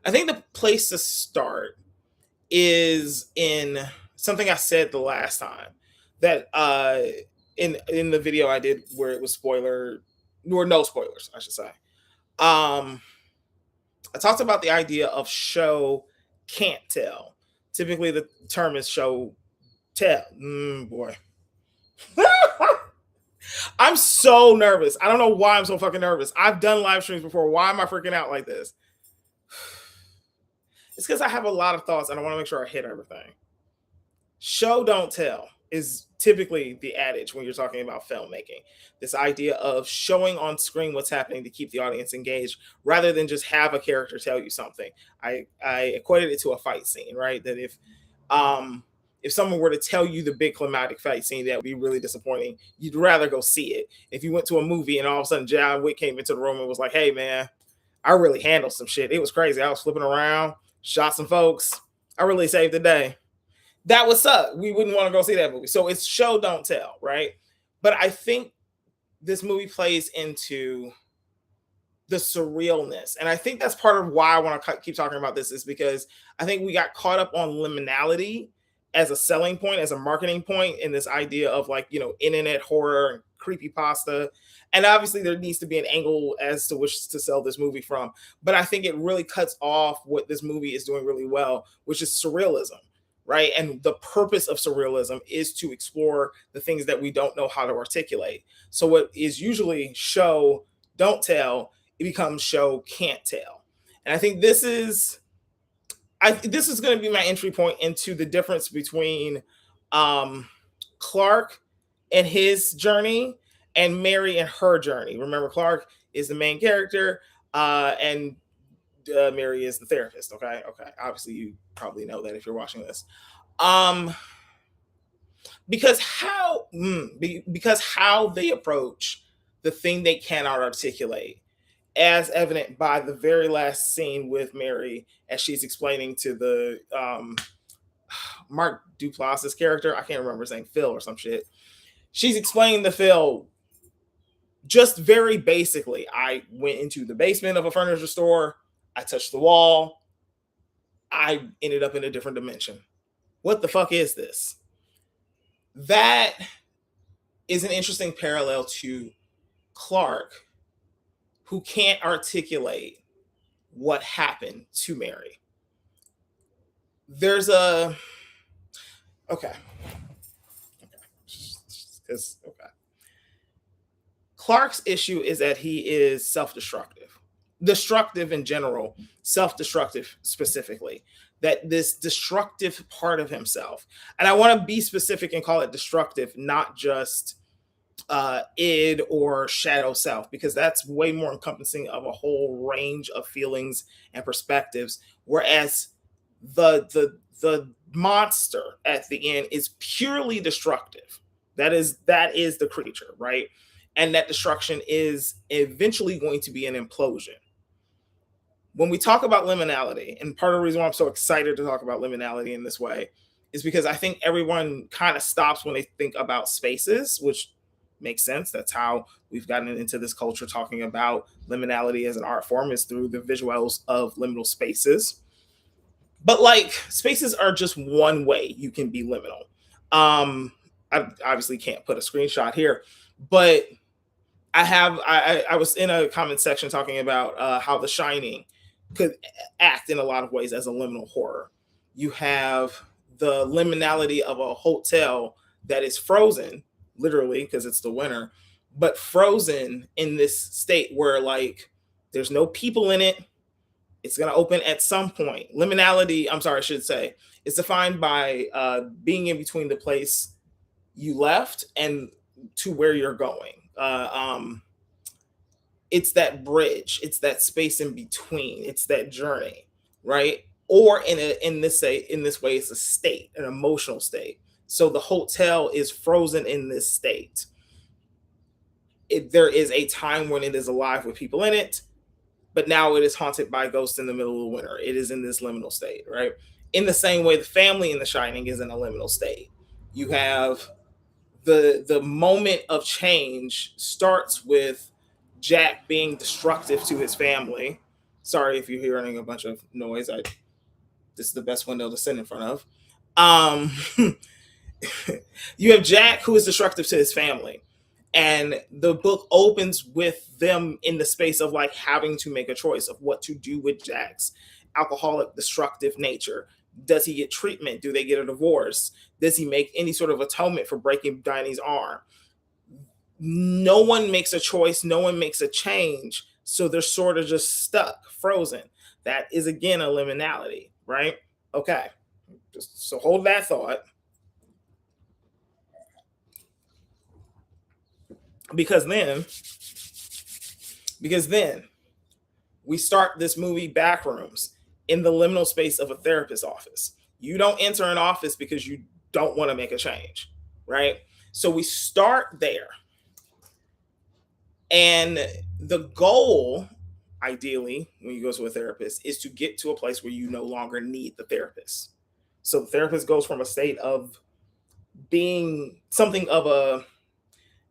I think the place to start is in something I said the last time that in the video I did where it was spoiler or no spoilers, I should say. Um I talked about the idea of show can't tell. Typically the term is show tell. Boy. I'm so nervous. I don't know why I'm so fucking nervous. I've done live streams before. Why am I freaking out like this? It's because I have a lot of thoughts and I want to make sure I hit everything. Show don't tell is typically the adage when you're talking about filmmaking. This idea of showing on screen what's happening to keep the audience engaged rather than just have a character tell you something. I equated it to a fight scene, right? That if someone were to tell you the big climatic fight scene, that would be really disappointing. You'd rather go see it. If you went to a movie and all of a sudden John Wick came into the room and was like, "Hey man, I really handled some shit. It was crazy. I was flipping around, shot some folks. I really saved the day." That would suck. We wouldn't want to go see that movie. So it's show don't tell, right? But I think this movie plays into the surrealness. And I think that's part of why I want to keep talking about this is because I think we got caught up on liminality as a selling point, as a marketing point in this idea of like, internet horror and creepy pasta. And obviously there needs to be an angle as to which to sell this movie from. But I think it really cuts off what this movie is doing really well, which is surrealism, right? And the purpose of surrealism is to explore the things that we don't know how to articulate. So what is usually show don't tell, it becomes show can't tell. And I think this is going to be my entry point into the difference between Clark and his journey and Mary and her journey. Remember, Clark is the main character, and Mary is the therapist. Okay. Obviously, you probably know that if you're watching this. Because how they approach the thing they cannot articulate, as evident by the very last scene with Mary as she's explaining to the Mark Duplass's character. I can't remember his name, Phil or some shit. She's explaining to Phil just very basically. I went into the basement of a furniture store. I touched the wall. I ended up in a different dimension. What the fuck is this? That is an interesting parallel to Clark, who can't articulate what happened to Mary. There's a okay. Clark's issue is that he is self-destructive, destructive in general, self-destructive specifically. That this destructive part of himself, and I want to be specific and call it destructive, not just id or shadow self, because that's way more encompassing of a whole range of feelings and perspectives, whereas the monster at the end is purely destructive. That is the creature, right? And that destruction is eventually going to be an implosion. When we talk about liminality, and part of the reason why I'm so excited to talk about liminality in this way is because I think everyone kind of stops when they think about spaces, which makes sense. That's how we've gotten into this culture talking about liminality as an art form, is through the visuals of liminal spaces. But like, spaces are just one way you can be liminal. I obviously can't put a screenshot here, but I was in a comment section talking about how The Shining could act in a lot of ways as a liminal horror. You have the liminality of a hotel that is frozen, literally, because it's the winter, but frozen in this state where like there's no people in it. It's going to open at some point. Liminality, I'm sorry, I should say, is defined by being in between the place you left and to where you're going. It's that bridge, it's that space in between, it's that journey, right? Or in this way, it's a state, an emotional state. So the hotel is frozen in this state. There is a time when it is alive with people in it, but now it is haunted by ghosts in the middle of the winter. It is in this liminal state, right? In the same way, the family in The Shining is in a liminal state. You have the moment of change starts with Jack being destructive to his family, Sorry if you're hearing a bunch of noise. This is the best window to sit in front of. Um, you have Jack, who is destructive to his family. And the book opens with them in the space of like having to make a choice of what to do with Jack's alcoholic, destructive nature. Does he get treatment? Do they get a divorce? Does he make any sort of atonement for breaking Diney's arm? No one makes a choice, no one makes a change. So they're sort of just stuck, frozen. That is again a liminality, right? Okay. Just so hold that thought. Because then, because then we start this movie Backrooms in the liminal space of a therapist's office. You don't enter an office because you don't want to make a change, right? So we start there. And the goal, ideally, when you go to a therapist, is to get to a place where you no longer need the therapist. So the therapist goes from a state of being something of a,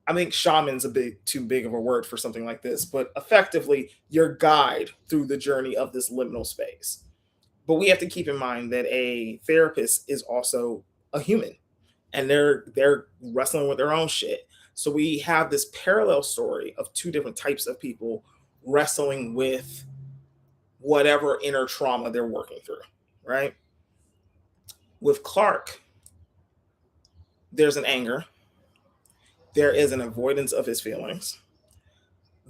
I think shaman's a bit too big of a word for something like this, but effectively your guide through the journey of this liminal space. But we have to keep in mind that a therapist is also a human, and they're wrestling with their own shit. So we have this parallel story of two different types of people wrestling with whatever inner trauma they're working through, right? With Clark, there's an anger, there is an avoidance of his feelings,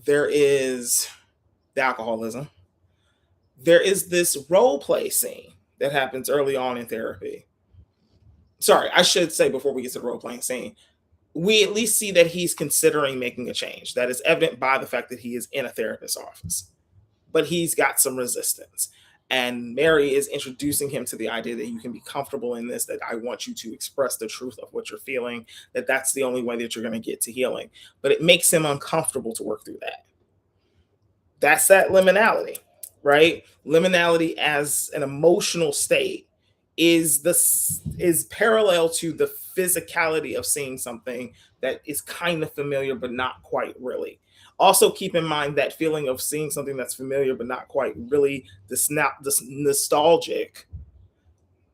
there is the alcoholism, there is this role play scene that happens early on in therapy. Sorry, I should say before we get to the role playing scene, we at least see that he's considering making a change. That is evident by the fact that he is in a therapist's office, but he's got some resistance. And Mary is introducing him to the idea that you can be comfortable in this, that I want you to express the truth of what you're feeling, that that's the only way that you're going to get to healing. But it makes him uncomfortable to work through that. That's that liminality, right? Liminality as an emotional state is parallel to the physicality of seeing something that is kind of familiar but not quite really. Also keep in mind that feeling of seeing something that's familiar but not quite really, this nostalgic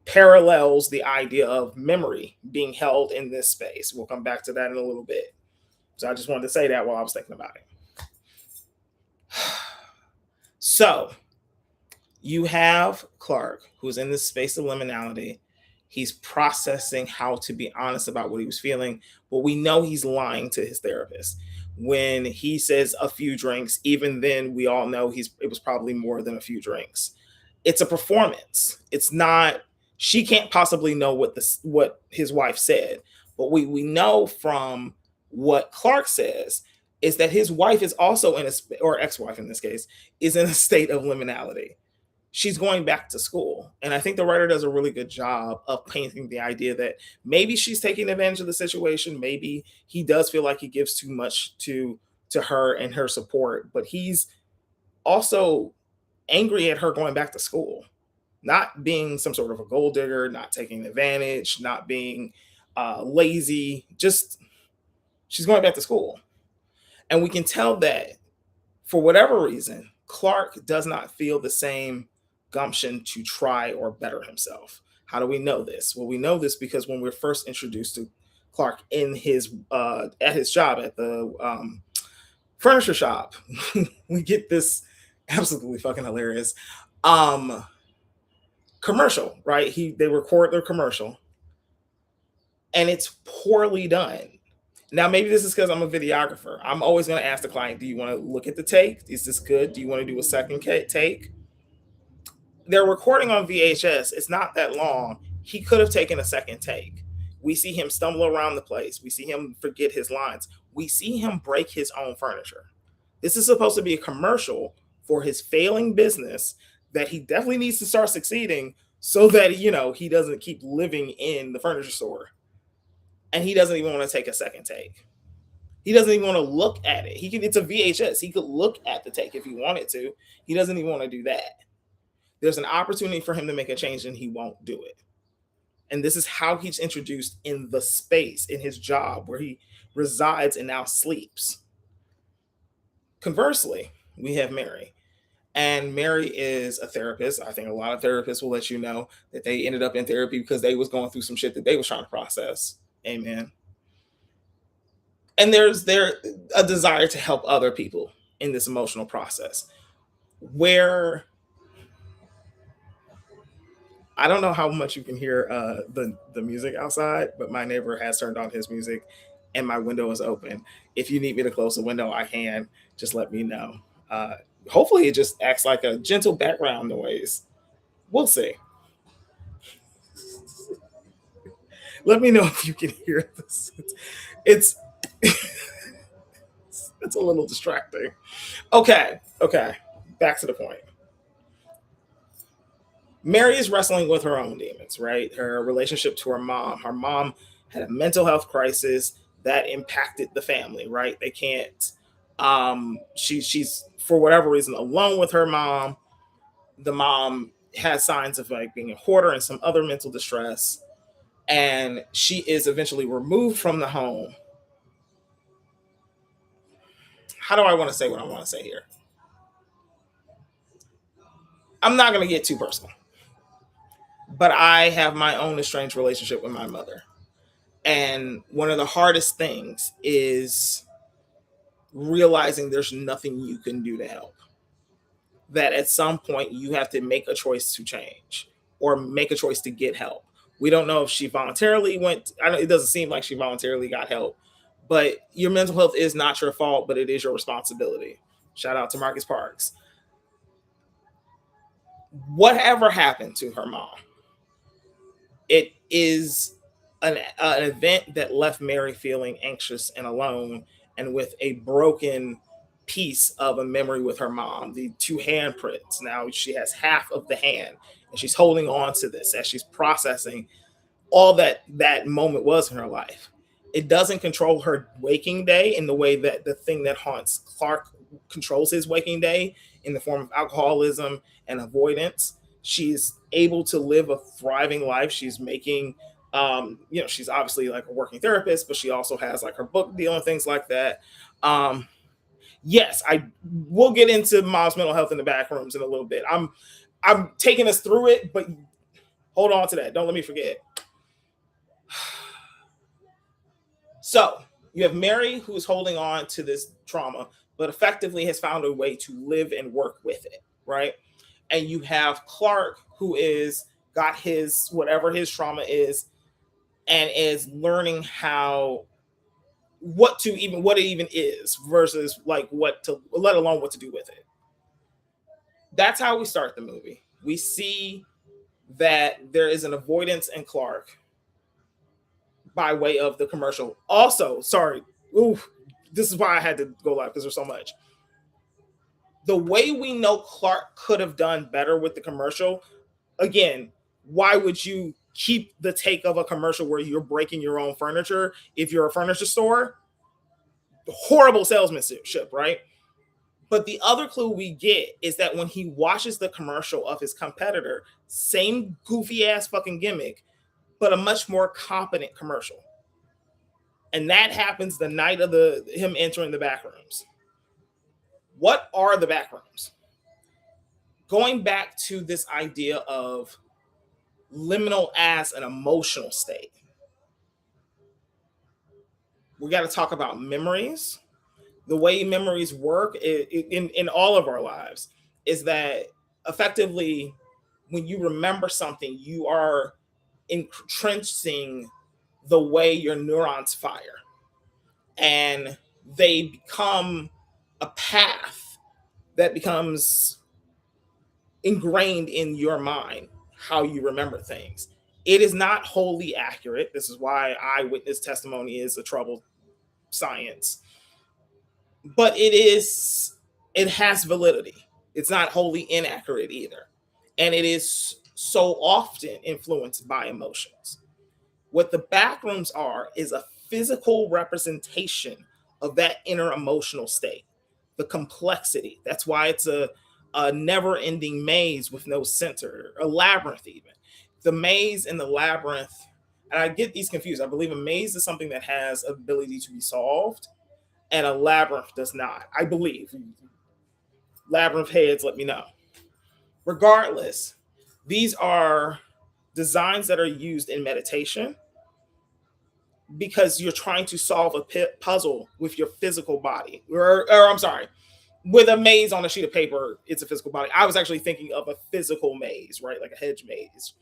parallels the idea of memory being held in this space. We'll come back to that in a little bit. So I just wanted to say that while I was thinking about it. So you have Clark, who's in this space of liminality. He's processing how to be honest about what he was feeling, but we know he's lying to his therapist. When he says a few drinks, even then we all know it was probably more than a few drinks. It's a performance. It's not, she can't possibly know what his wife said, but we know from what Clark says is that his wife is also or ex-wife in this case, is in a state of liminality. She's going back to school. And I think the writer does a really good job of painting the idea that maybe she's taking advantage of the situation. Maybe he does feel like he gives too much to her and her support, but he's also angry at her going back to school, not being some sort of a gold digger, not taking advantage, not being lazy, just she's going back to school. And we can tell that for whatever reason, Clark does not feel the same gumption to try or better himself. How do we know this? Well, we know this because when we're first introduced to Clark in his at his job at the furniture shop, we get this absolutely fucking hilarious commercial, right? They record their commercial and it's poorly done. Now, maybe this is because I'm a videographer. I'm always going to ask the client, do you want to look at the take? Is this good? Do you want to do a second take? They're recording on VHS. It's not that long. He could have taken a second take. We see him stumble around the place. We see him forget his lines. We see him break his own furniture. This is supposed to be a commercial for his failing business that he definitely needs to start succeeding so that, he doesn't keep living in the furniture store. And he doesn't even want to take a second take. He doesn't even want to look at it. It's a VHS. He could look at the take if he wanted to. He doesn't even want to do that. There's an opportunity for him to make a change and he won't do it. And this is how he's introduced in the space, in his job where he resides and now sleeps. Conversely, we have Mary. And Mary is a therapist. I think a lot of therapists will let you know that they ended up in therapy because they was going through some shit that they was trying to process. Amen. And there's there a desire to help other people in this emotional process. Where I don't know how much you can hear the music outside, but my neighbor has turned on his music, and my window is open. If you need me to close the window, I can. Just let me know. Uh, Hopefully, it just acts like a gentle background noise. We'll see. Let me know if you can hear this. It's it's a little distracting. Okay, okay. Back to the point. Mary is wrestling with her own demons, right? Her relationship to her mom. Her mom had a mental health crisis that impacted the family, right? They can't she's for whatever reason alone with her mom. The mom has signs of like being a hoarder and some other mental distress, and she is eventually removed from the home. How do I want to say what I want to say here? I'm not going to get too personal, but I have my own estranged relationship with my mother. And one of the hardest things is realizing there's nothing you can do to help. That at some point you have to make a choice to change or make a choice to get help. We don't know if she voluntarily went, I don't, it doesn't seem like she voluntarily got help, but your mental health is not your fault, but it is your responsibility. Shout out to Marcus Parks. Whatever happened to her mom, it is an event that left Mary feeling anxious and alone and with a broken piece of a memory with her mom, the two handprints. Now she has half of the hand and she's holding on to this as she's processing all that that moment was in her life. It doesn't control her waking day in the way that the thing that haunts Clark controls his waking day in the form of alcoholism and avoidance. She's able to live a thriving life. She's making, she's obviously like a working therapist, but she also has like her book deal and things like that. Um, yes, I will get into mom's mental health in the back rooms in a little bit. I'm taking us through it, but hold on to that. Don't let me forget. So you have Mary who's holding on to this trauma, but effectively has found a way to live and work with it, right? And you have Clark who is got his whatever his trauma is and is learning how what it even is versus like what to let alone what to do with it. That's how we start the movie. We see that there is an avoidance in Clark by way of the commercial. Also, sorry, ooh, this is why I had to go live because there's so much. The way we know Clark could have done better with the commercial, again, why would you keep the take of a commercial where you're breaking your own furniture if you're a furniture store? Horrible salesmanship, right? But the other clue we get is that when he watches the commercial of his competitor, same goofy ass fucking gimmick, but a much more competent commercial. And that happens the night of the him entering the back rooms. What are the back rooms? Going back to this idea of liminal as an emotional state, we got to talk about memories. The way memories work in all of our lives is that effectively, when you remember something, you are entrenching the way your neurons fire, and they become a path that becomes ingrained in your mind how you remember things. It is not wholly accurate. This is why eyewitness testimony is a troubled science, but it has validity. It's not wholly inaccurate either. And it is so often influenced by emotions. What the backrooms are is a physical representation of that inner emotional state, the complexity. That's why it's a never ending maze with no center, a labyrinth, even. The maze and the labyrinth, and I get these confused. I believe a maze is something that has ability to be solved, and a labyrinth does not, I believe. Labyrinth heads, let me know. Regardless, these are designs that are used in meditation because you're trying to solve a puzzle with your physical body. Or I'm sorry, with a maze on a sheet of paper, it's a physical body. I was actually thinking of a physical maze, right? Like a hedge maze.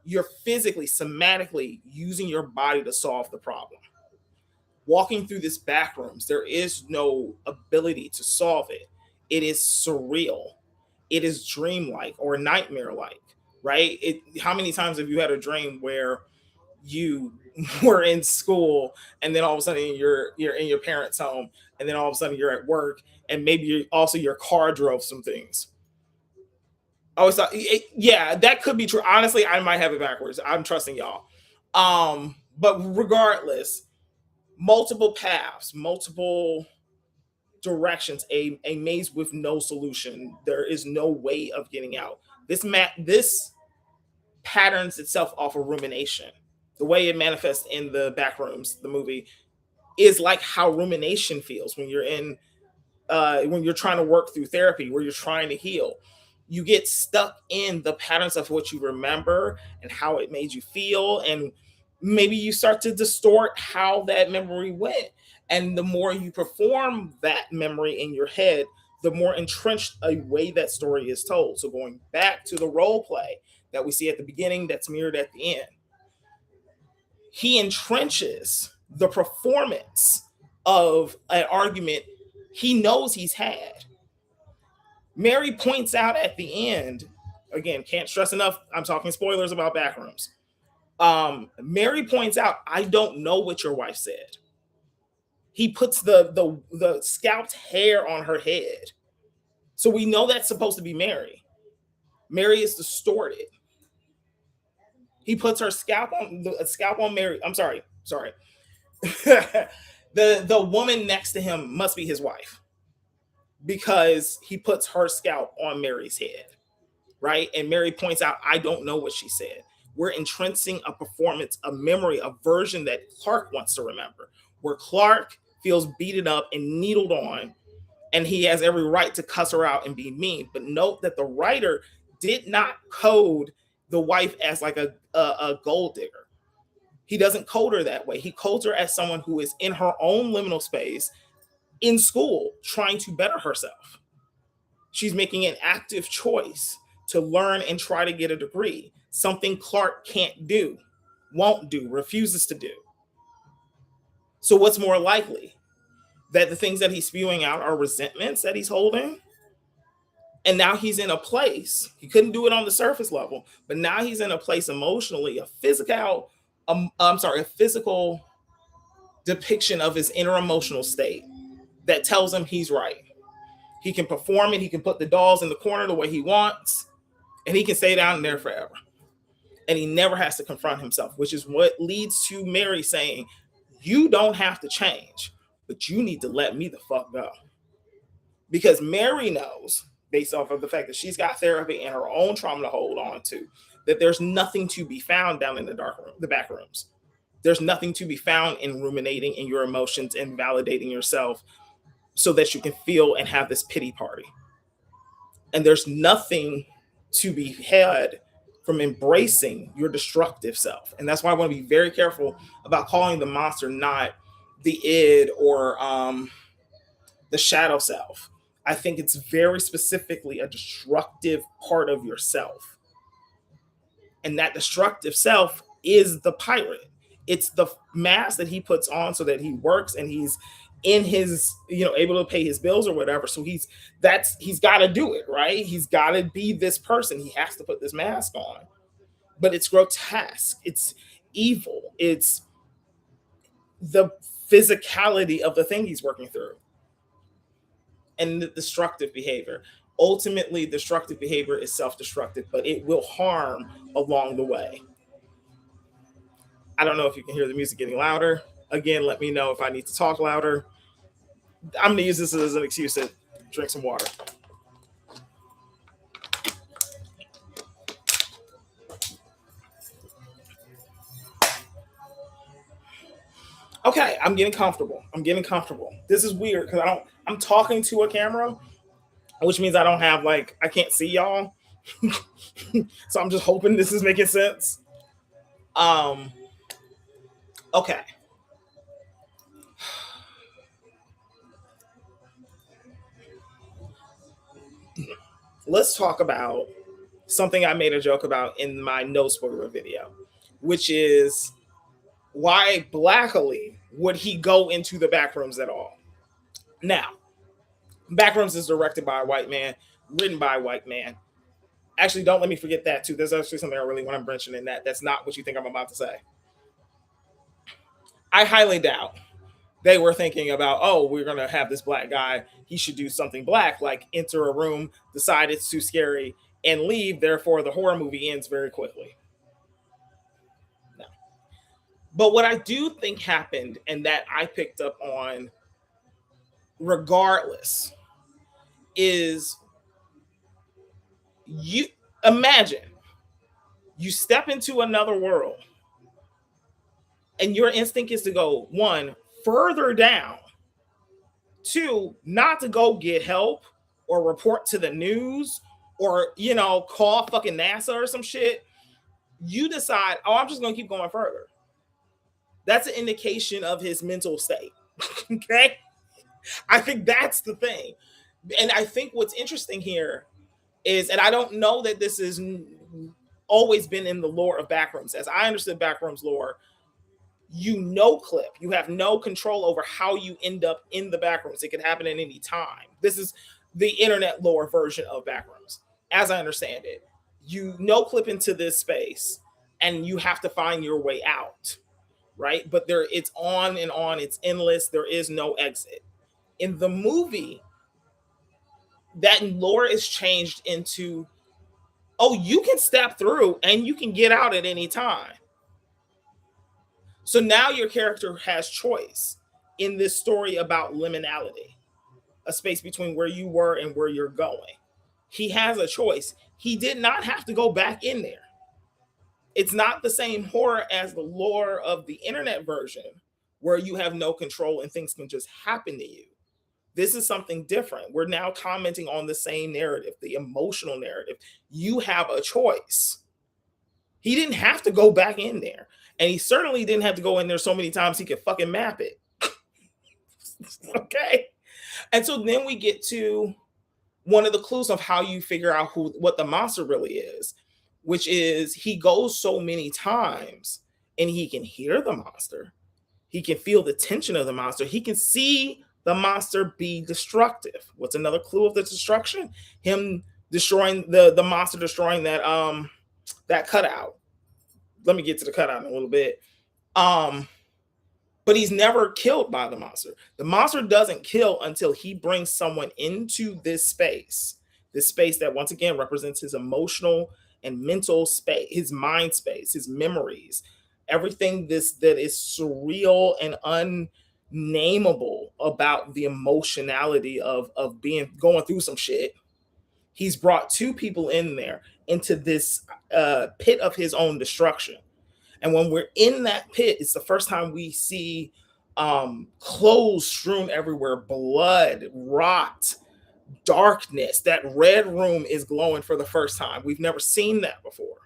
You're physically, somatically using your body to solve the problem. Walking through this back rooms, there is no ability to solve it. It is surreal. It is dreamlike or nightmare like, right? How many times have you had a dream where you were in school and then all of a sudden you're in your parents' home and then all of a sudden you're at work and maybe also your car drove some things. I always thought, yeah, that could be true. Honestly, I might have it backwards. I'm trusting y'all. But regardless, multiple paths, multiple directions, a maze with no solution. There is no way of getting out. This patterns itself off of rumination. The way it manifests in the Backrooms, the movie, is like how rumination feels when you're trying to work through therapy, where you're trying to heal. You get stuck in the patterns of what you remember and how it made you feel, and maybe you start to distort how that memory went. And the more you perform that memory in your head, the more entrenched a way that story is told. So going back to the role play that we see at the beginning, that's mirrored at the end, he entrenches the performance of an argument he knows he's had. Mary points out at the end, again, can't stress enough, I'm talking spoilers about Backrooms. Mary points out, I don't know what your wife said. He puts the scalped hair on her head. So we know that's supposed to be Mary. Mary is distorted. He puts her scalp on Mary. I'm sorry. the woman next to him must be his wife because he puts her scalp on Mary's head, right? And Mary points out, I don't know what she said. We're entrenching a performance, a memory, a version that Clark wants to remember, where Clark feels beaten up and needled on, and he has every right to cuss her out and be mean. But note that the writer did not code the wife as like a gold digger. He doesn't code her that way. He codes her as someone who is in her own liminal space in school trying to better herself. She's making an active choice to learn and try to get a degree, something Clark can't do, won't do, refuses to do. So what's more likely? That the things that he's spewing out are resentments that he's holding? And now he's in a place, he couldn't do it on the surface level, but now he's in a place emotionally, a physical depiction of his inner emotional state that tells him he's right. He can perform it, he can put the dolls in the corner the way he wants, and he can stay down there forever. And he never has to confront himself, which is what leads to Mary saying, you don't have to change, but you need to let me the fuck go. Because Mary knows, based off of the fact that she's got therapy and her own trauma to hold on to, that there's nothing to be found down in the dark room, the back rooms. There's nothing to be found in ruminating in your emotions and validating yourself so that you can feel and have this pity party. And there's nothing to be had from embracing your destructive self. And that's why I want to be very careful about calling the monster not the id or the shadow self. I think it's very specifically a destructive part of yourself. And that destructive self is the pirate. It's the mask that he puts on so that he works and he's in his, able to pay his bills or whatever. So he's got to do it, right? He's got to be this person. He has to put this mask on. But it's grotesque. It's evil. It's the physicality of the thing he's working through. And the destructive behavior. Ultimately, destructive behavior is self-destructive, but it will harm along the way. I don't know if you can hear the music getting louder. Again, let me know if I need to talk louder. I'm going to use this as an excuse to drink some water. Okay, I'm getting comfortable. This is weird because I'm talking to a camera which means I don't have like I can't see y'all. So I'm just hoping this is making sense. Um okay. Let's talk about something I made a joke about in my no spoiler video, which is why Blackly would he go into the Backrooms at all? Now, Backrooms is directed by a white man, written by a white man. Actually, don't let me forget that too. There's actually something I really want to mention in that. That's not what you think I'm about to say. I highly doubt they were thinking about, oh, we're gonna have this black guy. He should do something black, like enter a room, decide it's too scary, and leave. Therefore, the horror movie ends very quickly. No. But what I do think happened, and that I picked up on, regardless, is you imagine you step into another world, and your instinct is to go one further down, two not to go get help or report to the news or call fucking NASA or some shit. You decide, oh, I'm just gonna keep going further. That's an indication of his mental state. Okay, I think that's the thing. And I think what's interesting here is, and I don't know that this is always been in the lore of Backrooms. As I understood Backrooms lore, clip, you have no control over how you end up in the Backrooms. It could happen at any time. This is the internet lore version of Backrooms, as I understand it. You clip into this space, and you have to find your way out, right? But it's on and on. It's endless. There is no exit. In the movie, that lore is changed into, oh, you can step through and you can get out at any time. So now your character has choice in this story about liminality, a space between where you were and where you're going. He has a choice. He did not have to go back in there. It's not the same horror as the lore of the internet version, where you have no control and things can just happen to you. This is something different. We're now commenting on the same narrative, the emotional narrative. You have a choice. He didn't have to go back in there. And he certainly didn't have to go in there so many times he could fucking map it. Okay. And so then we get to one of the clues of how you figure out what the monster really is, which is he goes so many times and he can hear the monster. He can feel the tension of the monster. He can see the monster be destructive. What's another clue of the destruction? Him destroying the monster, destroying that cutout. Let me get to the cutout in a little bit. But he's never killed by the monster. The monster doesn't kill until he brings someone into this space that once again represents his emotional and mental space, his mind space, his memories, everything that is surreal and unnameable about the emotionality of being going through some shit. He's brought two people in there into this pit of his own destruction. And when we're in that pit, it's the first time we see clothes strewn everywhere, blood, rot, darkness. That red room is glowing for the first time. We've never seen that before.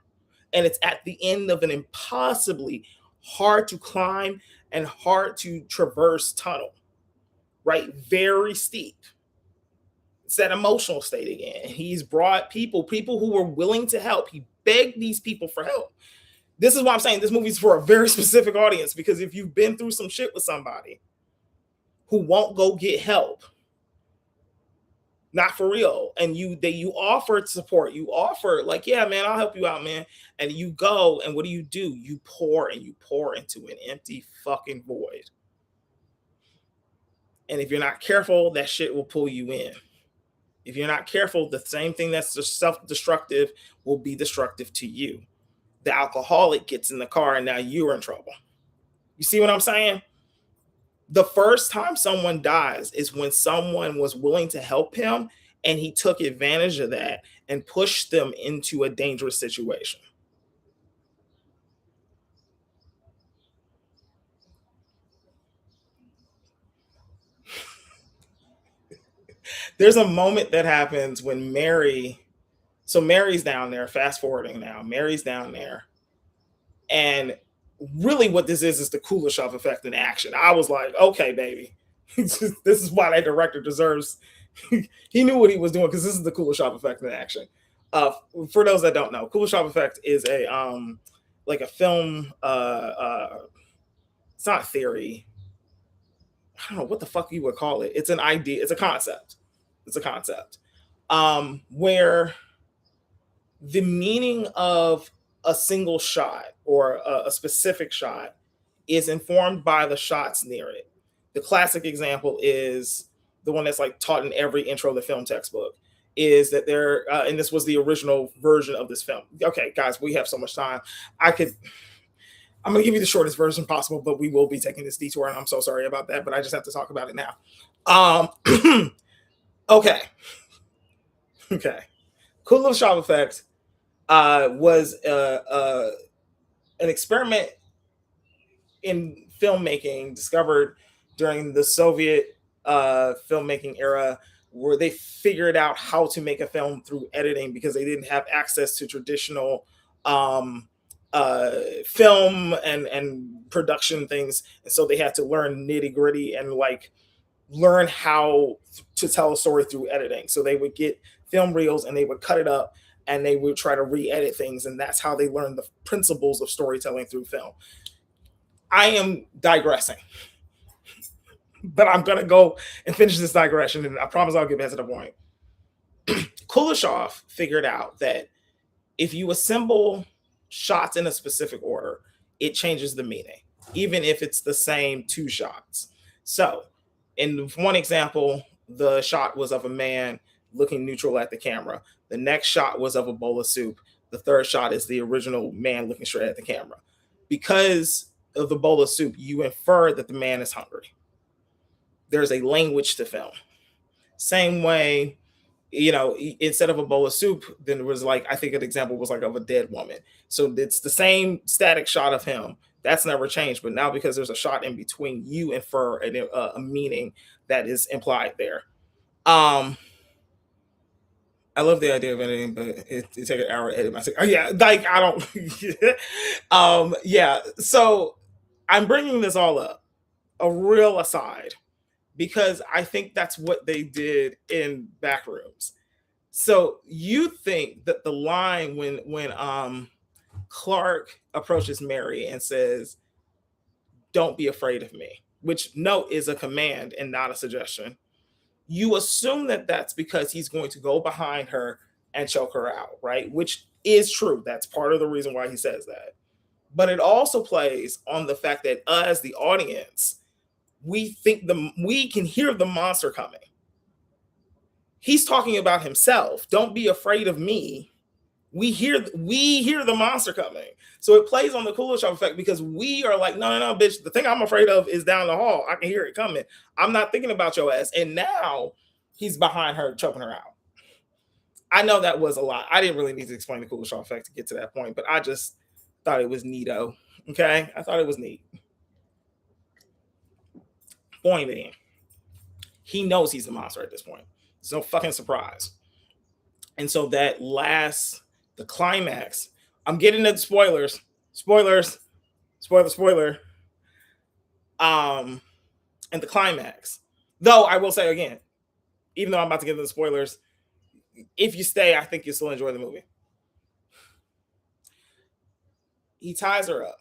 And it's at the end of an impossibly hard to climb and hard to traverse tunnel, right? Very steep. It's that emotional state again. He's brought people who were willing to help. He begged these people for help. This is why I'm saying this movie's for a very specific audience, because if you've been through some shit with somebody who won't go get help, not for real, and you offer support, you offer like, yeah, man, I'll help you out, man, and you go, and what do? You pour and you pour into an empty fucking void. And if you're not careful, that shit will pull you in. If you're not careful, the same thing that's self-destructive will be destructive to you. The alcoholic gets in the car and now you're in trouble. You see what I'm saying? The first time someone dies is when someone was willing to help him and he took advantage of that and pushed them into a dangerous situation. There's a moment that happens when Mary's down there, fast forwarding now, Mary's down there, and really what this is the Kuleshov effect in action. I was like, okay, baby, this is why that director deserves. He knew what he was doing because this is the Kuleshov effect in action. Uh, for those that don't know, Kuleshov effect is a like a film. It's not a theory. I don't know what the fuck you would call it. It's an idea. It's a concept. It's a concept where the meaning of a single shot or a specific shot is informed by the shots near it. The classic example is the one that's like taught in every intro of the film textbook is that and this was the original version of this film. Okay, guys, we have so much time. I'm going to give you the shortest version possible, but we will be taking this detour, and I'm so sorry about that, but I just have to talk about it now. Okay. Okay. Kuleshov effect was an experiment in filmmaking discovered during the Soviet filmmaking era, where they figured out how to make a film through editing because they didn't have access to traditional film and production things, and so they had to learn nitty gritty and like learn how to tell a story through editing. So they would get film reels and they would cut it up and they would try to re-edit things, and that's how they learned the principles of storytelling through film. I am digressing, but I'm gonna go and finish this digression, and I promise I'll get back to the point. Kuleshov figured out that if you assemble shots in a specific order, it changes the meaning, even if it's the same two shots. So, in one example, the shot was of a man looking neutral at the camera. The next shot was of a bowl of soup. The third shot is the original man looking straight at the camera. Because of the bowl of soup, you infer that the man is hungry. There's a language to film. Same way, instead of a bowl of soup, then it was like, I think an example was like of a dead woman. So it's the same static shot of him. That's never changed. But now because there's a shot in between, you infer a meaning that is implied there. I love the idea of editing, but it takes an hour to edit myself. Oh, yeah, like I don't. Yeah. So I'm bringing this all up, a real aside, because I think that's what they did in Backrooms. So you think that the line when Clark approaches Mary and says, "Don't be afraid of me," which note is a command and not a suggestion. You assume that that's because he's going to go behind her and choke her out, right? Which is true. That's part of the reason why he says that. But it also plays on the fact that us, the audience, we can hear the monster coming. He's talking about himself. Don't be afraid of me. We hear the monster coming. So it plays on the Kuleshov effect because we are like, no, bitch. The thing I'm afraid of is down the hall. I can hear it coming. I'm not thinking about your ass. And now he's behind her, choking her out. I know that was a lot. I didn't really need to explain the Kuleshov effect to get to that point, but I just thought it was neato. Okay? I thought it was neat. Point being, he knows he's the monster at this point. It's no fucking surprise. And so the climax, I'm getting into spoilers. Spoiler. And the climax. Though I will say again, even though I'm about to get into the spoilers, if you stay, I think you'll still enjoy the movie. He ties her up.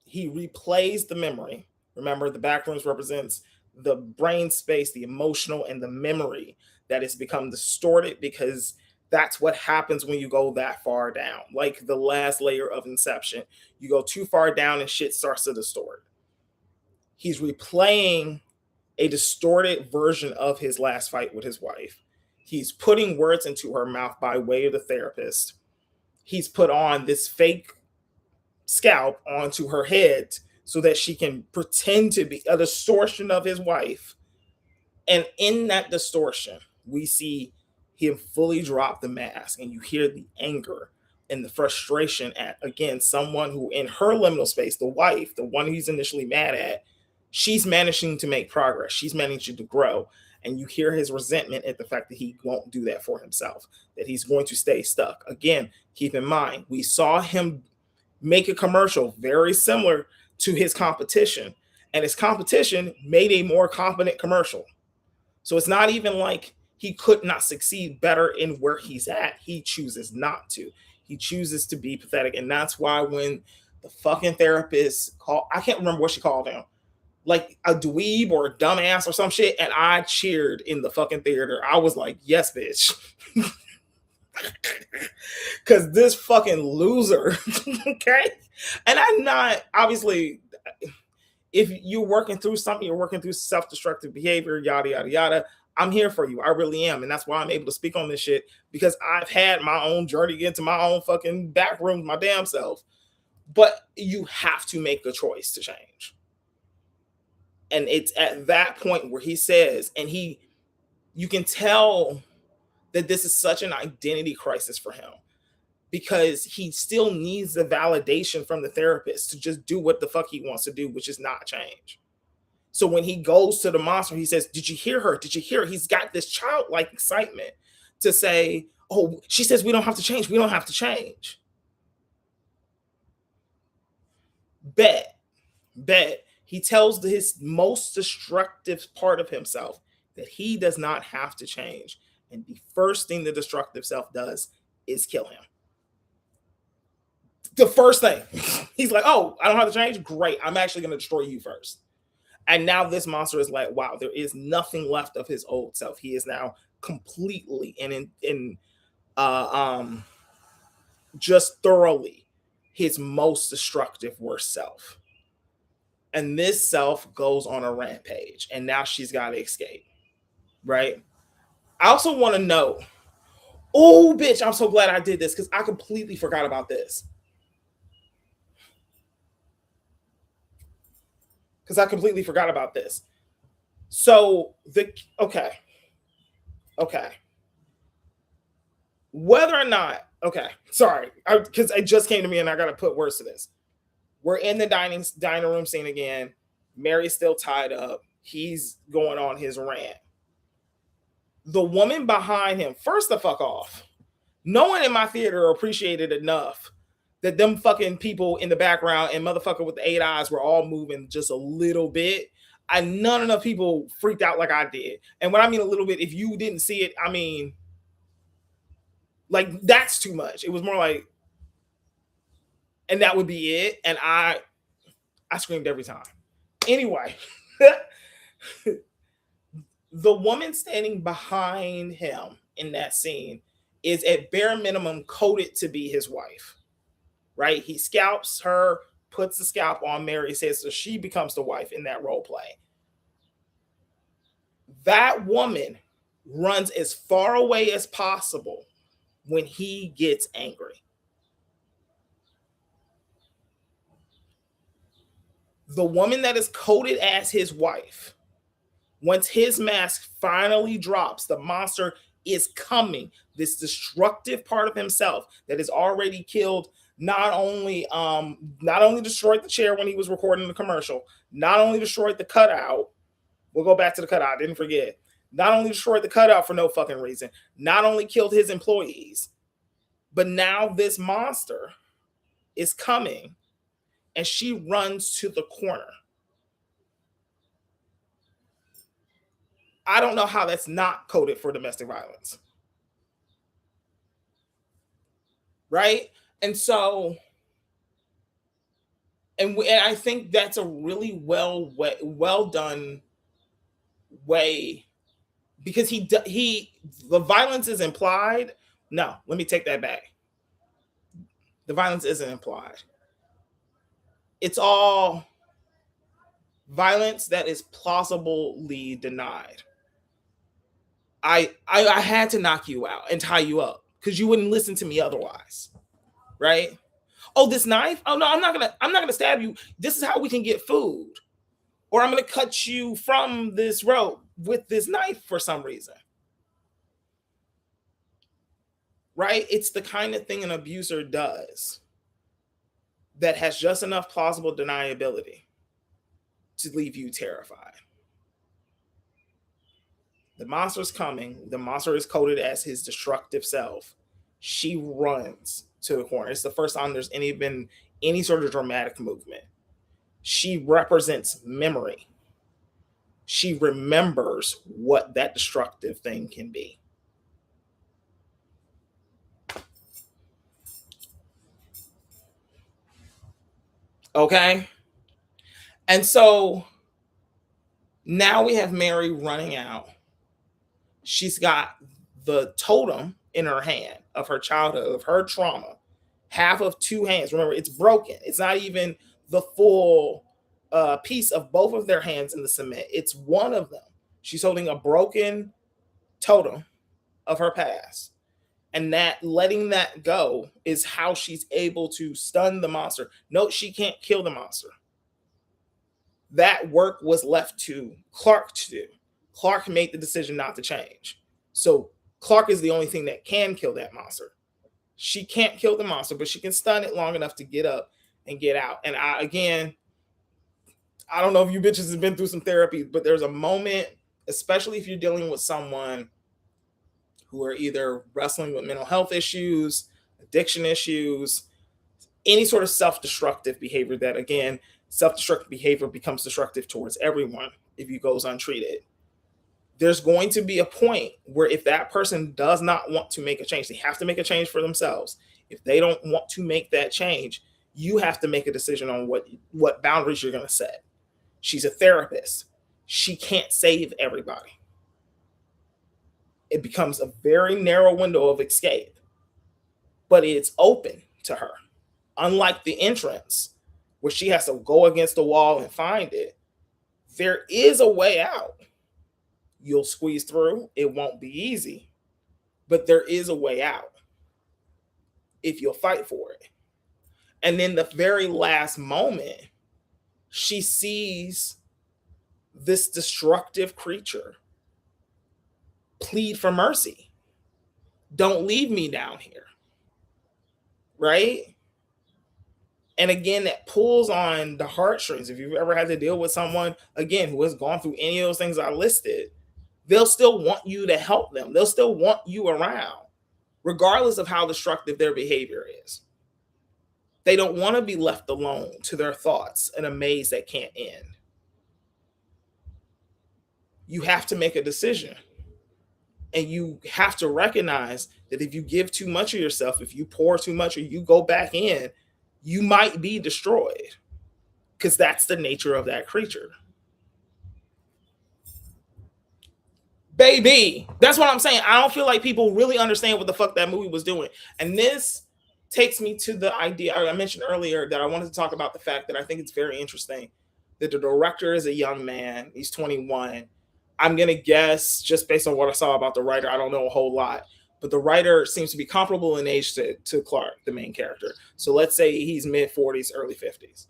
He replays the memory. Remember, the Backrooms represents the brain space, the emotional, and the memory that has become distorted because that's what happens when you go that far down. Like the last layer of Inception. You go too far down and shit starts to distort. He's replaying a distorted version of his last fight with his wife. He's putting words into her mouth by way of the therapist. He's put on this fake scalp onto her head so that she can pretend to be a distortion of his wife. And in that distortion, we see him fully drop the mask, and you hear the anger and the frustration at, again, someone who in her liminal space, the wife, the one he's initially mad at, she's managing to make progress. She's managing to grow. And you hear his resentment at the fact that he won't do that for himself, that he's going to stay stuck. Again, keep in mind, we saw him make a commercial very similar to his competition, and his competition made a more competent commercial. So it's not even like he could not succeed better in where he's at. He chooses not to. He chooses to be pathetic. And that's why when the fucking therapist called, I can't remember what she called him, like a dweeb or a dumbass or some shit, and I cheered in the fucking theater. I was like, yes, bitch. Because this fucking loser, okay? And I'm not, obviously, if you're working through something, you're working through self-destructive behavior, yada, yada, yada, I'm here for you. I really am. And that's why I'm able to speak on this shit, because I've had my own journey into my own fucking back room, my damn self. But you have to make a choice to change. And it's at that point where he says, and you can tell that this is such an identity crisis for him, because he still needs the validation from the therapist to just do what the fuck he wants to do, which is not change. So when he goes to the monster, he says, did you hear her? Did you hear her? He's got this childlike excitement to say, oh, she says we don't have to change. We don't have to change. Bet. He tells his most destructive part of himself that he does not have to change. And the first thing the destructive self does is kill him. The first thing. He's like, oh, I don't have to change? Great. I'm actually going to destroy you first. And now this monster is like, wow, there is nothing left of his old self. He is now completely and just thoroughly his most destructive worst self. And this self goes on a rampage, and now she's got to escape, right? I also want to know, oh, bitch, I'm so glad I did this, because I completely forgot about this. So okay. Whether or not, okay, sorry, because it just came to me and I got to put words to this. We're in the dining room scene again. Mary's still tied up. He's going on his rant. The woman behind him, first the fuck off, no one in my theater appreciated enough that them fucking people in the background and motherfucker with the 8 eyes were all moving just a little bit. None enough people freaked out like I did. And when I mean a little bit, if you didn't see it, I mean, like, that's too much. It was more like, and that would be it. And I screamed every time. Anyway, the woman standing behind him in that scene is at bare minimum coded to be his wife, right? He scalps her, puts the scalp on Mary's head, so she becomes the wife in that role play. That woman runs as far away as possible when he gets angry. The woman that is coded as his wife, once his mask finally drops, the monster is coming. This destructive part of himself that has already killed, not only destroyed the chair when he was recording the commercial, not only destroyed the cutout. We'll go back to the cutout. I didn't forget. Not only destroyed the cutout for no fucking reason, not only killed his employees, but now this monster is coming, and she runs to the corner. I don't know how that's not coded for domestic violence. Right? And so, and I think that's a really well done way, because the violence is implied. No, let me take that back. The violence isn't implied. It's all violence that is plausibly denied. I had to knock you out and tie you up because you wouldn't listen to me otherwise, right? Oh, this knife? Oh no, I'm not gonna stab you. This is how we can get food, or I'm gonna cut you from this rope with this knife for some reason, right? It's the kind of thing an abuser does that has just enough plausible deniability to leave you terrified. The monster's coming. The monster is coded as his destructive self. She runs to the corner. It's the first time there's been any sort of dramatic movement. She represents memory. She remembers what that destructive thing can be. Okay? And so now we have Mary running out. She's got the totem in her hand of her childhood, of her trauma. Half of two hands. Remember, it's broken. It's not even the full piece of both of their hands in the cement. It's one of them. She's holding a broken totem of her past. And that letting that go is how she's able to stun the monster. No, she can't kill the monster. That work was left to Clark to do. Clark made the decision not to change. So Clark is the only thing that can kill that monster. She can't kill the monster, but she can stun it long enough to get up and get out. And I don't know if you bitches have been through some therapy, but there's a moment, especially if you're dealing with someone who are either wrestling with mental health issues, addiction issues, any sort of self-destructive behavior that, again, self-destructive behavior becomes destructive towards everyone if it goes untreated. There's going to be a point where if that person does not want to make a change, they have to make a change for themselves. If they don't want to make that change, you have to make a decision on what boundaries you're going to set. She's a therapist. She can't save everybody. It becomes a very narrow window of escape, but it's open to her. Unlike the entrance, where she has to go against the wall and find it, there is a way out. You'll squeeze through. It won't be easy, but there is a way out if you'll fight for it. And then the very last moment, she sees this destructive creature plead for mercy. Don't leave me down here. Right? And again, that pulls on the heartstrings. If you've ever had to deal with someone, again, who has gone through any of those things I listed, they'll still want you to help them. They'll still want you around, regardless of how destructive their behavior is. They don't want to be left alone to their thoughts in a maze that can't end. You have to make a decision. And you have to recognize that if you give too much of yourself, if you pour too much or you go back in, you might be destroyed, because that's the nature of that creature. Baby, that's what I'm saying. I don't feel like people really understand what the fuck that movie was doing. And this takes me to the idea I mentioned earlier, that I wanted to talk about the fact that I think it's very interesting that the director is a young man. He's 21. I'm going to guess, just based on what I saw about the writer, I don't know a whole lot, but the writer seems to be comparable in age to Clark, the main character. So let's say he's mid-40s, early 50s.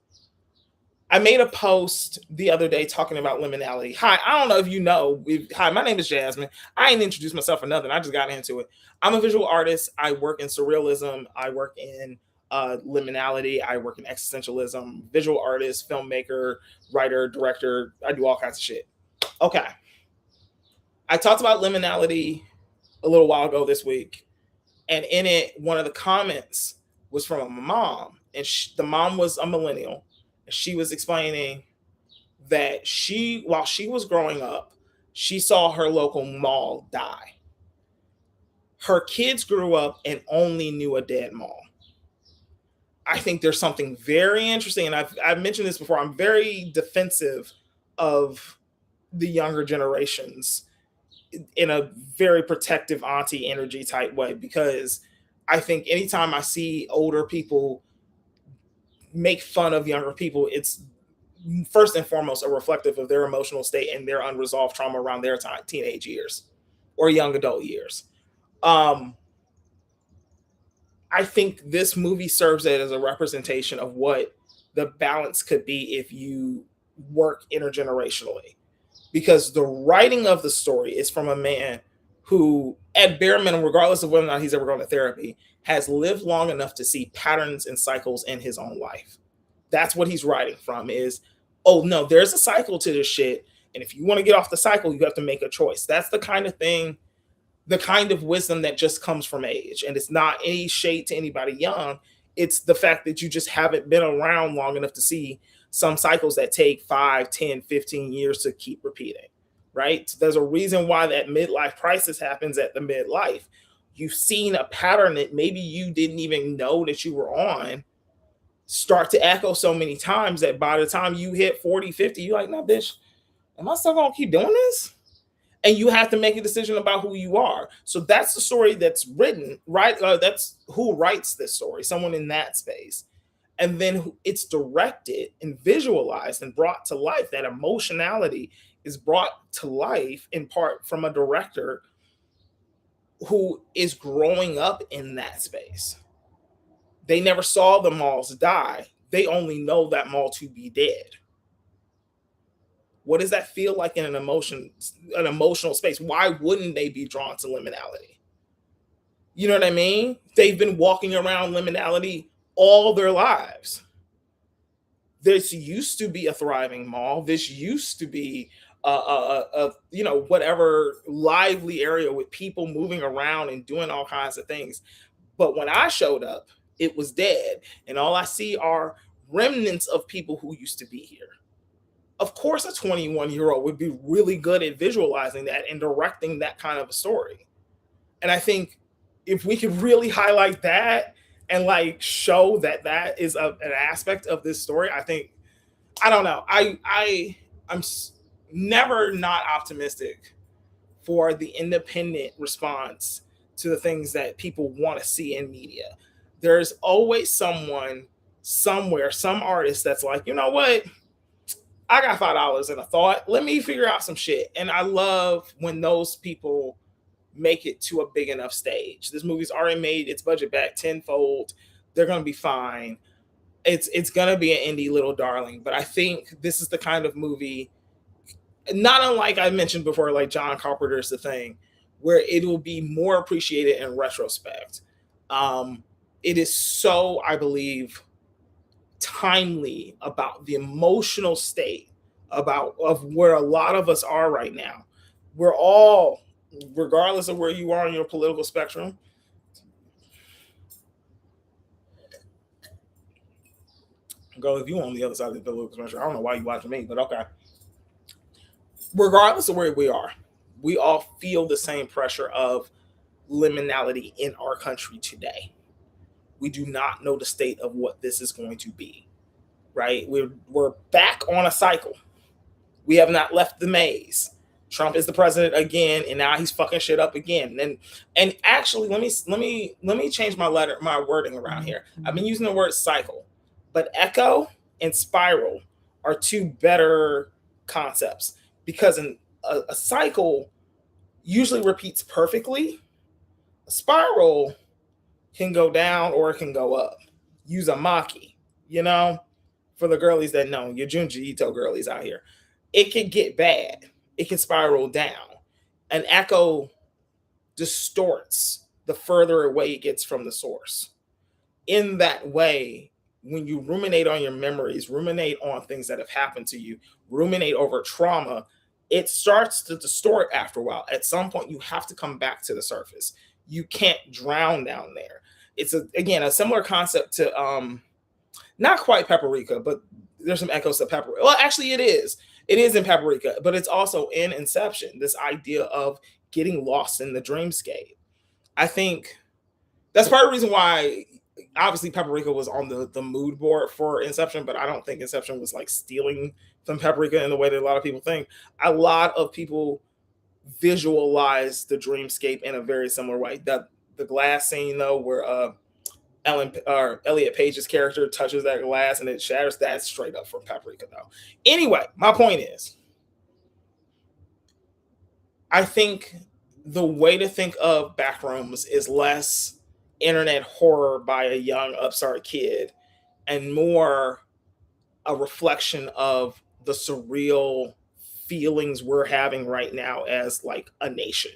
I made a post the other day talking about liminality. Hi, I don't know if you know. Hi, my name is Jasmine. I ain't introduced myself or nothing. I just got into it. I'm a visual artist. I work in surrealism. I work in liminality. I work in existentialism. Visual artist, filmmaker, writer, director. I do all kinds of shit. Okay. I talked about liminality a little while ago this week. And in it, one of the comments was from a mom. And the mom was a millennial. She was explaining that while she was growing up, she saw her local mall die. Her kids grew up and only knew a dead mall. I think there's something very interesting, and I've mentioned this before. I'm very defensive of the younger generations in a very protective auntie energy type way, because I think anytime I see older people make fun of younger people, it's first and foremost a reflective of their emotional state and their unresolved trauma around their teenage years or young adult years. I think this movie serves it as a representation of what the balance could be if you work intergenerationally, because the writing of the story is from a man who, at bare minimum, regardless of whether or not he's ever gone to therapy, has lived long enough to see patterns and cycles in his own life. That's what he's writing from is, oh no, there's a cycle to this shit. And if you want to get off the cycle, you have to make a choice. That's the kind of thing, the kind of wisdom that just comes from age. And it's not any shade to anybody young. It's the fact that you just haven't been around long enough to see some cycles that take 5, 10, 15 years to keep repeating, right? So there's a reason why that midlife crisis happens at the midlife. You've seen a pattern that maybe you didn't even know that you were on start to echo so many times that by the time you hit 40, 50, you're like, no, bitch, am I still gonna keep doing this? And you have to make a decision about who you are. So that's the story that's written, right? That's who writes this story, someone in that space. And then it's directed and visualized and brought to life. That emotionality is brought to life in part from a director who is growing up in that space. They never saw the malls die. They only know that mall to be dead. What does that feel like in an emotional space? Why wouldn't they be drawn to liminality? You know what I mean? They've been walking around liminality all their lives. This used to be a thriving mall. This used to be whatever lively area with people moving around and doing all kinds of things. But when I showed up, it was dead, and all I see are remnants of people who used to be here. Of course, a 21-year-old would be really good at visualizing that and directing that kind of a story. And I think if we could really highlight that and like show that that is an aspect of this story, I think, I don't know, I'm never not optimistic for the independent response to the things that people want to see in media. There's always someone somewhere, some artist that's like, you know what? I got $5 in a thought. Let me figure out some shit. And I love when those people make it to a big enough stage. This movie's already made its budget back tenfold. They're gonna be fine. It's gonna be an indie little darling. But I think this is the kind of movie, not unlike I mentioned before, like John Carpenter's The Thing, where it will be more appreciated in retrospect. It is so, I believe, timely about the emotional state of where a lot of us are right now. We're all, regardless of where you are on your political spectrum, girl, if you on the other side of the political spectrum, I don't know why you watching me, but okay. Regardless of where we are, we all feel the same pressure of liminality in our country today. We do not know the state of what this is going to be, right? We're back on a cycle. We have not left the maze. Trump is the president again, and now he's fucking shit up again. And actually, let me change my wording around here. I've been using the word cycle, but echo and spiral are two better concepts, because a cycle usually repeats perfectly. A spiral can go down or it can go up. Use a maki, for the girlies that know, your Junji Ito girlies out here. It can get bad. It can spiral down. An echo distorts the further away it gets from the source. In that way, when you ruminate on your memories, ruminate on things that have happened to you, ruminate over trauma, it starts to distort after a while. At some point, you have to come back to the surface. You can't drown down there. It's again a similar concept to not quite Paprika, but there's some echoes to Paprika. Well, actually, it is. It is in Paprika, but it's also in Inception. This idea of getting lost in the dreamscape. I think that's part of the reason why, obviously, Paprika was on the mood board for Inception, but I don't think Inception was like stealing from Paprika in the way that a lot of people think. A lot of people visualize the dreamscape in a very similar way. The glass scene, though, where Elliot Page's character touches that glass and it shatters, that's straight up from Paprika, though. Anyway, my point is, I think the way to think of Backrooms is less internet horror by a young upstart kid and more a reflection of the surreal feelings we're having right now as like a nation.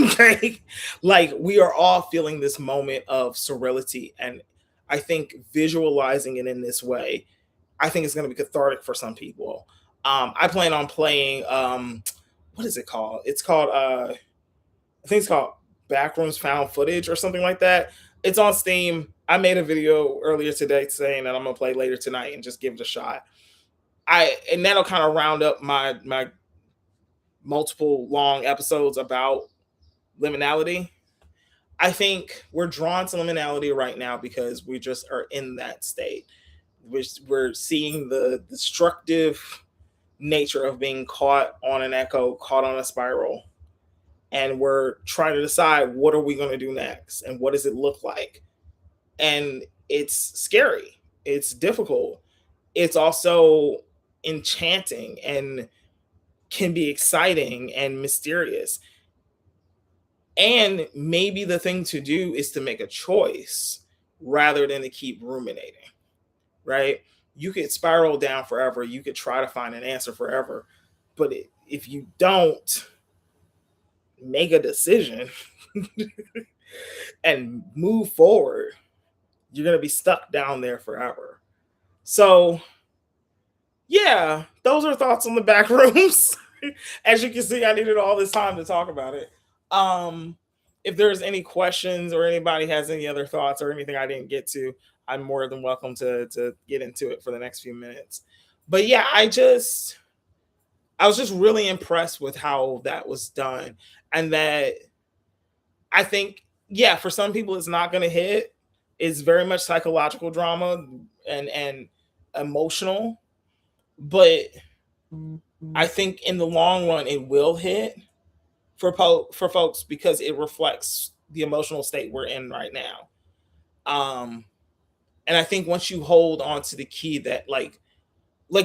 Okay, like we are all feeling this moment of surreality, and I think visualizing it in this way, I think it's going to be cathartic for some people. I plan on playing what is it called? It's called I think it's called Backrooms Found Footage or something like that. It's on Steam. I made a video earlier today saying that I'm gonna play later tonight and just give it a shot. And that'll kind of round up my multiple long episodes about liminality. I think we're drawn to liminality right now because we just are in that state. We're seeing the destructive nature of being caught on an echo, caught on a spiral, and we're trying to decide what are we going to do next and what does it look like. And it's scary. It's difficult. It's also enchanting and can be exciting and mysterious. And maybe the thing to do is to make a choice rather than to keep ruminating, right? You could spiral down forever. You could try to find an answer forever. But if you don't make a decision and move forward, you're going to be stuck down there forever. So, yeah, those are thoughts on the back rooms. As you can see, I needed all this time to talk about it. If there's any questions or anybody has any other thoughts or anything I didn't get to, I'm more than welcome to get into it for the next few minutes. But yeah, I was just really impressed with how that was done. And that I think, yeah, for some people it's not gonna hit. It's very much psychological drama and emotional. But I think in the long run it will hit for folks because it reflects the emotional state we're in right now. And I think once you hold on to the key that like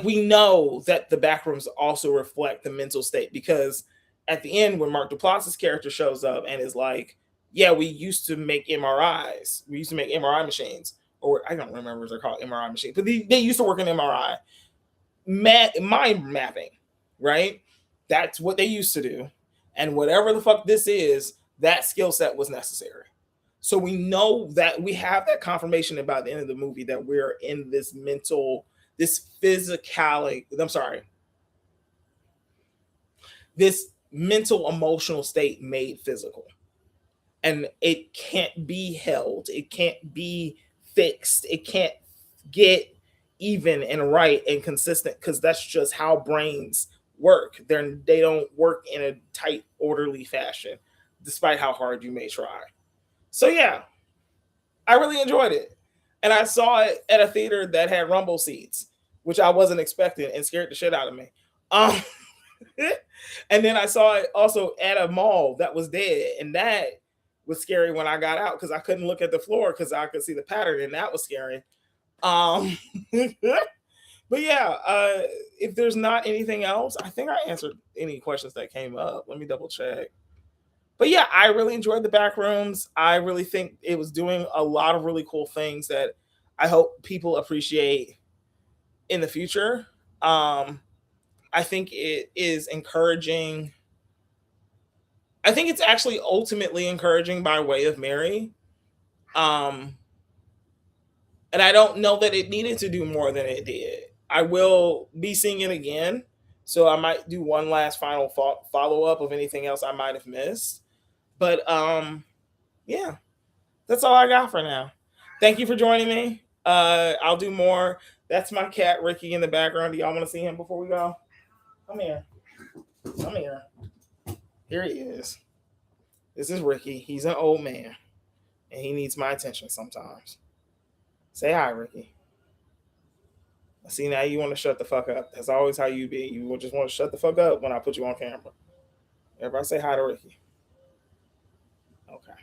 we know that the backrooms also reflect the mental state because at the end when Mark Duplass's character shows up and is like, yeah, we used to make MRIs. We used to make MRI machines, or I don't remember what they're called, MRI machines, but they used to work in MRI. Mind mapping, right? That's what they used to do. And whatever the fuck this is, that skill set was necessary. So we know that we have that confirmation about the end of the movie that we're in this mental, this physicality, I'm sorry, this mental emotional state made physical. And it can't be held, it can't be fixed, it can't get even and right and consistent because that's just how brains work. They don't work in a tight, orderly fashion, despite how hard you may try. So yeah, I really enjoyed it. And I saw it at a theater that had rumble seats, which I wasn't expecting and scared the shit out of me. Um, and then I saw it also at a mall that was dead, and that was scary when I got out because I couldn't look at the floor because I could see the pattern, and that was scary. Um, but yeah, if there's not anything else, I think I answered any questions that came up. Let me double check. But yeah, I really enjoyed the Backrooms. I really think it was doing a lot of really cool things that I hope people appreciate in the future. I think it is encouraging. I think it's actually ultimately encouraging by way of Mary. Um, and I don't know that it needed to do more than it did. I will be seeing it again, so I might do one last final follow up of anything else I might have missed. But yeah, that's all I got for now. Thank you for joining me. I'll do more. That's my cat Ricky in the background. Do y'all want to see him before we go? Come here. Come here. Here he is. This is Ricky. He's an old man, and he needs my attention sometimes. Say hi, Ricky. See, now you want to shut the fuck up. That's always how you be. You just want to shut the fuck up when I put you on camera. Everybody say hi to Ricky. Okay.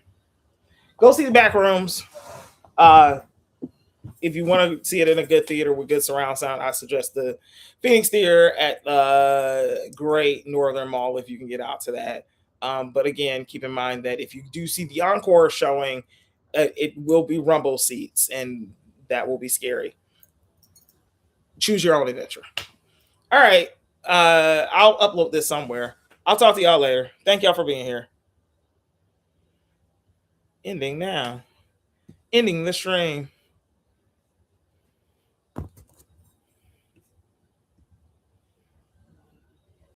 Go see the Backrooms. If you want to see it in a good theater with good surround sound, I suggest the Phoenix Theater at Great Northern Mall if you can get out to that. But again, keep in mind that if you do see the encore showing, it will be rumble seats, and that will be scary. Choose your own adventure. All right. I'll upload this somewhere. I'll talk to y'all later. Thank y'all for being here. Ending now. Ending the stream.